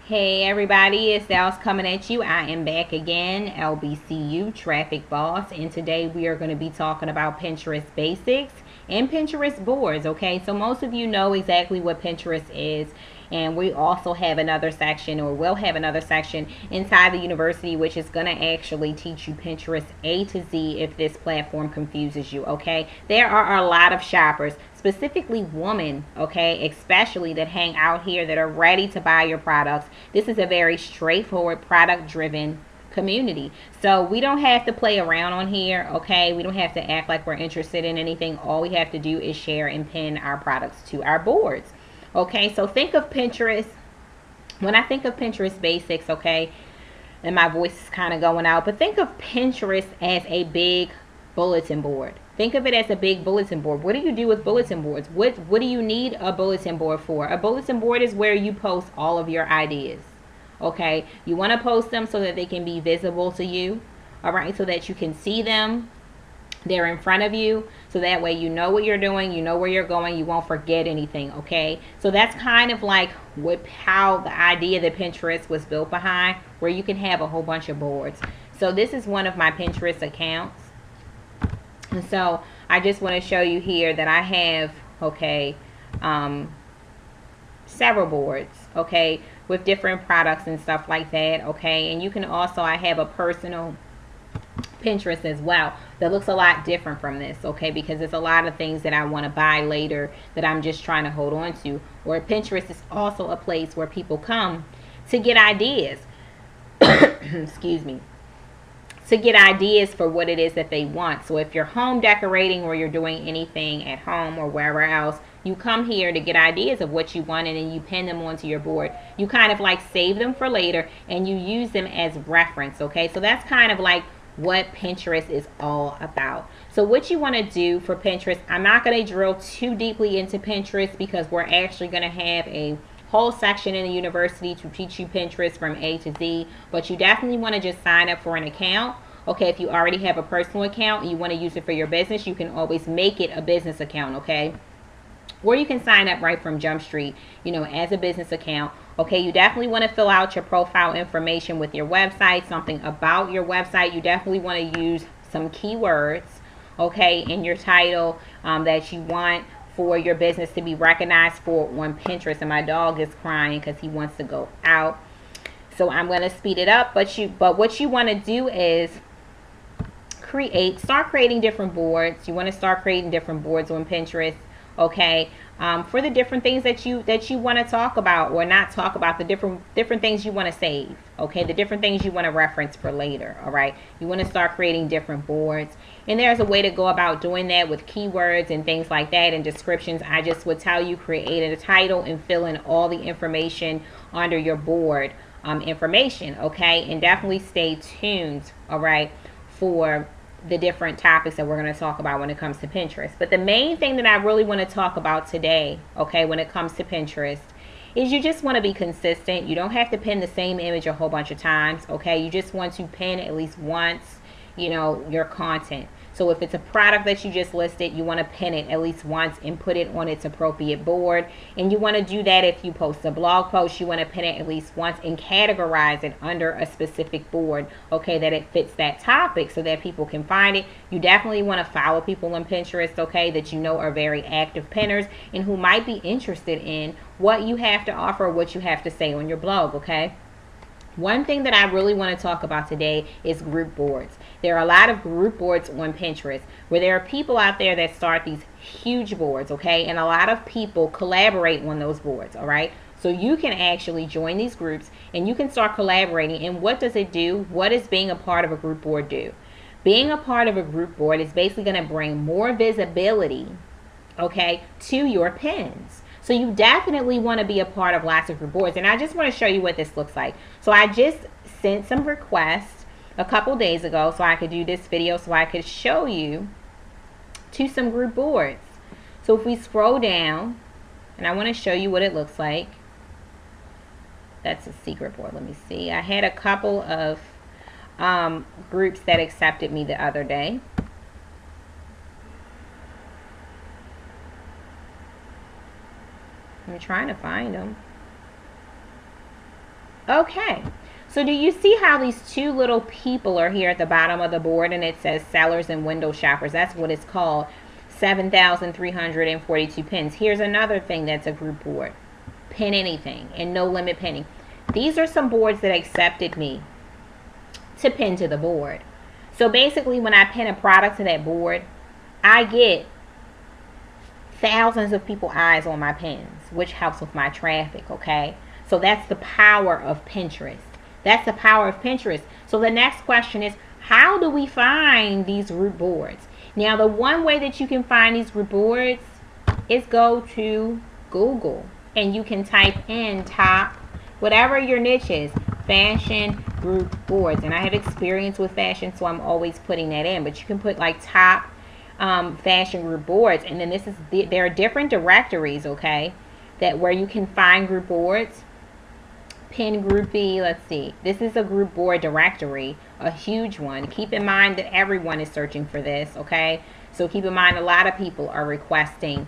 Hey everybody, it's Dallas coming at you. I am back again, LBCU, Traffic Boss, and today we are going to be talking about Pinterest basics and Pinterest boards, okay? So most of you know exactly what Pinterest is, and we also have another section, or will have another section inside the university, which is going to actually teach you Pinterest A to Z if this platform confuses you, okay? There are a lot of shoppers, specifically women, okay, especially that hang out here that are ready to buy your products. This is a very straightforward, product driven community. So we don't have to play around on here, okay? We don't have to act like we're interested in anything. All we have to do is share and pin our products to our boards. Okay, so think of Pinterest. When I think of Pinterest basics, okay, and my voice is kind of going out, but think of Pinterest as a big bulletin board. Think of it as a big bulletin board. What do you do with bulletin boards? What do you need a bulletin board for? A bulletin board is where you post all of your ideas. Okay, you want to post them so that they can be visible to you. All right, so that you can see them. They're in front of you, so that way you know what you're doing, you know where you're going, you won't forget anything, okay? So that's kind of like how the idea that Pinterest was built behind, where you can have a whole bunch of boards. So this is one of my Pinterest accounts. And so I just want to show you here that I have, okay, several boards, okay, with different products and stuff like that, okay? And you can also, I have a personal Pinterest as well that looks a lot different from this, okay, because there's a lot of things that I want to buy later that I'm just trying to hold on to. Or Pinterest is also a place where people come to get ideas excuse me, to get ideas for what it is that they want. So if you're home decorating or you're doing anything at home or wherever else, you come here to get ideas of what you want, and then you pin them onto your board. You kind of like save them for later and you use them as reference, okay? So that's kind of like what Pinterest is all about. So what you want to do for Pinterest, I'm not going to drill too deeply into Pinterest because we're actually going to have a whole section in the university to teach you Pinterest from A to Z, but you definitely want to just sign up for an account. Okay, if you already have a personal account and you want to use it for your business, you can always make it a business account, okay? Or you can sign up right from Jump Street, you know, as a business account. Okay, you definitely want to fill out your profile information with your website, something about your website. You definitely want to use some keywords, okay, in your title that you want for your business to be recognized for on Pinterest. And my dog is crying because he wants to go out. So I'm going to speed it up. But what you want to do is start creating different boards. You want to start creating different boards on Pinterest. Okay, for the different things that you want to talk about or not talk about, the different things you want to save, okay, the different things you want to reference for later. All right, you want to start creating different boards, and there's a way to go about doing that with keywords and things like that and descriptions. I just would tell you, create a title and fill in all the information under your board information, okay, and definitely stay tuned, all right, for the different topics that we're going to talk about when it comes to Pinterest. But the main thing that I really want to talk about today, okay, when it comes to Pinterest, is you just want to be consistent. You don't have to pin the same image a whole bunch of times, okay? You just want to pin at least once, you know, your content. So if it's a product that you just listed, you want to pin it at least once and put it on its appropriate board. And you want to do that if you post a blog post. You want to pin it at least once and categorize it under a specific board, okay, that it fits that topic so that people can find it. You definitely want to follow people on Pinterest, okay, that you know are very active pinners and who might be interested in what you have to offer, what you have to say on your blog, okay? One thing that I really want to talk about today is group boards. There are a lot of group boards on Pinterest where there are people out there that start these huge boards, okay? And a lot of people collaborate on those boards, all right? So you can actually join these groups and you can start collaborating. And what does it do? What does being a part of a group board do? Being a part of a group board is basically going to bring more visibility, okay, to your pins. So you definitely want to be a part of lots of group boards. And I just want to show you what this looks like. So I just sent some requests a couple days ago so I could do this video so I could show you to some group boards. So if we scroll down, and I want to show you what it looks like. That's a secret board. Let me see. I had a couple of groups that accepted me the other day. I'm trying to find them. Okay. So do you see how these two little people are here at the bottom of the board, and it says sellers and window shoppers? That's what it's called. 7,342 pins. Here's another thing that's a group board. Pin anything and no limit pinning. These are some boards that accepted me to pin to the board. So basically when I pin a product to that board, I get thousands of people eyes on my pins, which helps with my traffic, okay? So that's the power of Pinterest. That's the power of Pinterest. So the next question is, how do we find these group boards? Now, the one way that you can find these group boards is go to Google and you can type in top, whatever your niche is, fashion group boards. And I have experience with fashion, so I'm always putting that in. But you can put like top fashion group boards, and then there are different directories, okay, that where you can find group boards. Pin groupie, let's see, this is a group board directory, a huge one. Keep in mind that everyone is searching for this, okay? So keep in mind a lot of people are requesting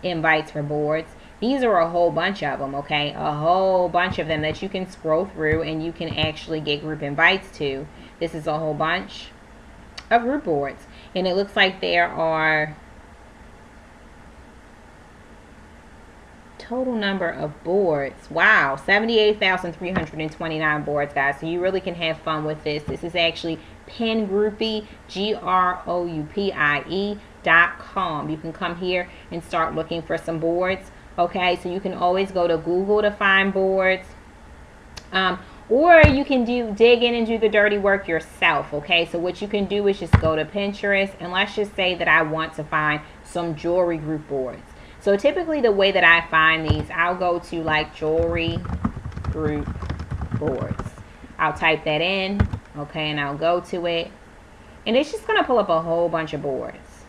invites for boards. These are a whole bunch of them, okay? A whole bunch of them that you can scroll through and you can actually get group invites to. This is a whole bunch of group boards, and it looks like there are total number of boards. Wow, 78,329 boards, guys. So you really can have fun with this. This is actually Pin Groupie, GROUPIE.com. You can come here and start looking for some boards. Okay, so you can always go to Google to find boards. Or you can dig in and do the dirty work yourself, okay? So what you can do is just go to Pinterest, and let's just say that I want to find some jewelry group boards. So typically the way that I find these, I'll go to like jewelry group boards. I'll type that in, okay, and I'll go to it. And it's just going to pull up a whole bunch of boards.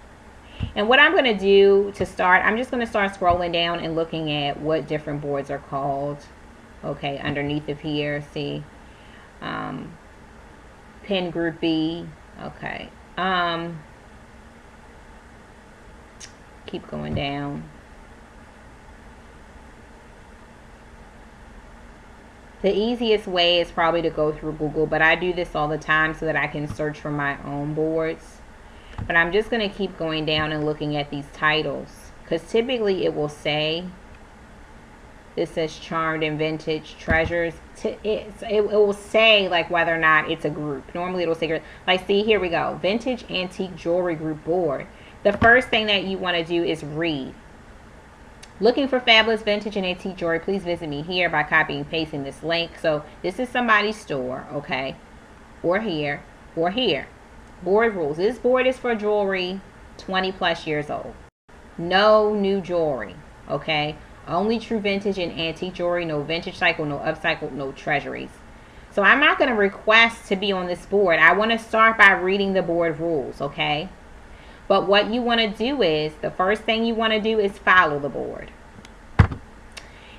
And what I'm going to do to start, I'm just going to start scrolling down and looking at what different boards are called. Okay, underneath of here, see, Pin Groupie, okay, keep going down. The easiest way is probably to go through Google, but I do this all the time so that I can search for my own boards. But I'm just going to keep going down and looking at these titles, because typically it will say, this says Charmed and Vintage Treasures. It will say like whether or not it's a group. Normally it will say, like, see, here we go, Vintage Antique Jewelry Group Board. The first thing that you want to do is read. Looking for fabulous vintage and antique jewelry, please visit me here by copying and pasting this link. So this is somebody's store, okay, or here, or here. Board rules. This board is for jewelry 20 plus years old. No new jewelry, okay? Only true vintage and antique jewelry. No vintage cycle, no upcycle, no treasuries. So I'm not going to request to be on this board. I want to start by reading the board rules, okay? But what you want to do is, the first thing you want to do is follow the board.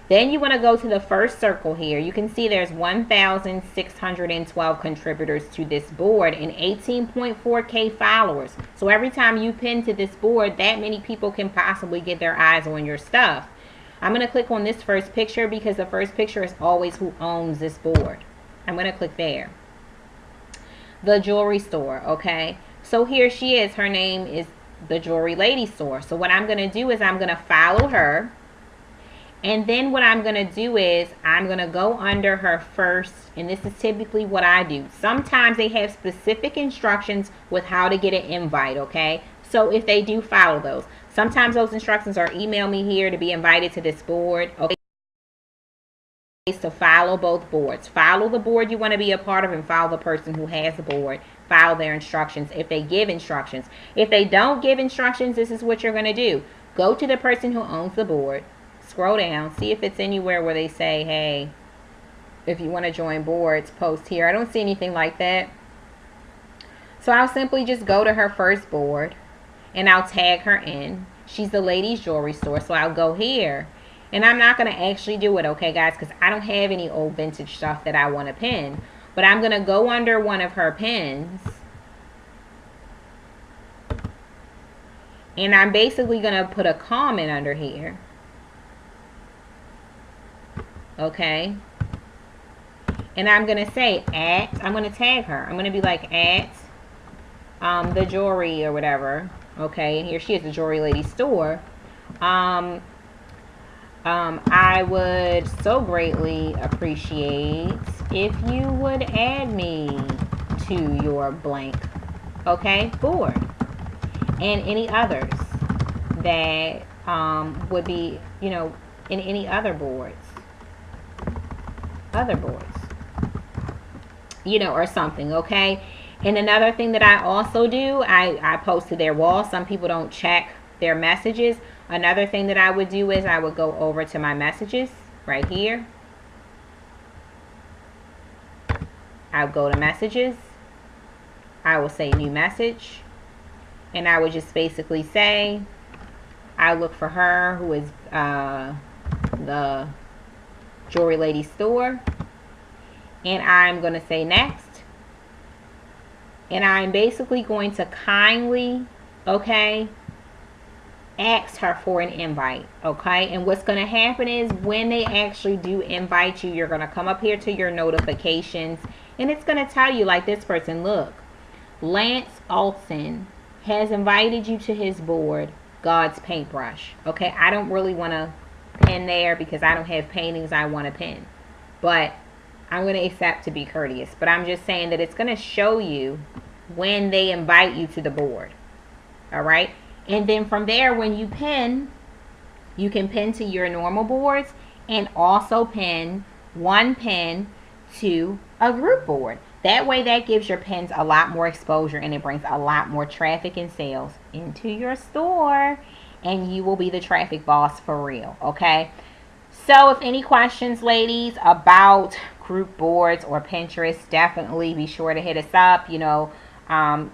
Then you want to go to the first circle here. You can see there's 1,612 contributors to this board and 18.4K followers. So every time you pin to this board, that many people can possibly get their eyes on your stuff. I'm going to click on this first picture because the first picture is always who owns this board. I'm going to click there. The jewelry store, okay? So here she is. Her name is the Jewelry Lady Store. So what I'm going to do is I'm going to follow her. And then what I'm going to do is I'm going to go under her first. And this is typically what I do. Sometimes they have specific instructions with how to get an invite, okay? So if they do follow those. Sometimes those instructions are email me here to be invited to this board, okay? To follow both boards. Follow the board you want to be a part of and follow the person who has the board. Follow their instructions if they give instructions. If they don't give instructions, this is what you're going to do. Go to the person who owns the board. Scroll down. See if it's anywhere where they say, hey, if you want to join boards, post here. I don't see anything like that. So I'll simply just go to her first board and I'll tag her in. She's the ladies' jewelry store. So I'll go here. And I'm not going to actually do it, okay, guys, because I don't have any old vintage stuff that I want to pin. But I'm going to go under one of her pins. And I'm basically going to put a comment under here. Okay. And I'm going to say I'm going to tag her. I'm going to be like at the jewelry or whatever. Okay, and here she is, the Jewelry Lady store. I would so greatly appreciate if you would add me to your blank, okay, board, and any others that would be, in any other boards, or something, okay. And another thing that I also do, I post to their wall. Some people don't check their messages. Another thing that I would do is I would go over to my messages right here. I would go to messages. I will say new message. And I would just basically say, I look for her, who is the Jewelry Lady store. And I'm going to say next. And I'm basically going to kindly, okay, ask her for an invite, okay. And what's going to happen is when they actually do invite you, you're going to come up here to your notifications, and it's going to tell you, like this person, look, Lance Alton has invited you to his board, God's Paintbrush. Okay, I don't really want to pin there because I don't have paintings I want to pin, but I'm going to accept to be courteous. But I'm just saying that it's going to show you when they invite you to the board. All right. And then from there, when you pin, you can pin to your normal boards and also pin one pin to a group board. That way, that gives your pins a lot more exposure, and it brings a lot more traffic and sales into your store, and you will be the traffic boss for real. Okay. So if any questions, ladies, about group boards or Pinterest, definitely be sure to hit us up.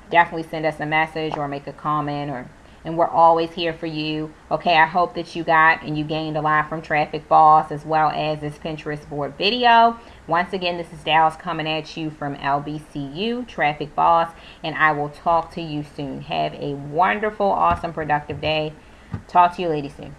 Definitely send us a message or make a comment, and we're always here for you. Okay, I hope that you got and you gained a lot from Traffic Boss as well as this Pinterest board video. Once again, this is Dallas coming at you from LBCU, Traffic Boss, and I will talk to you soon. Have a wonderful, awesome, productive day. Talk to you ladies soon.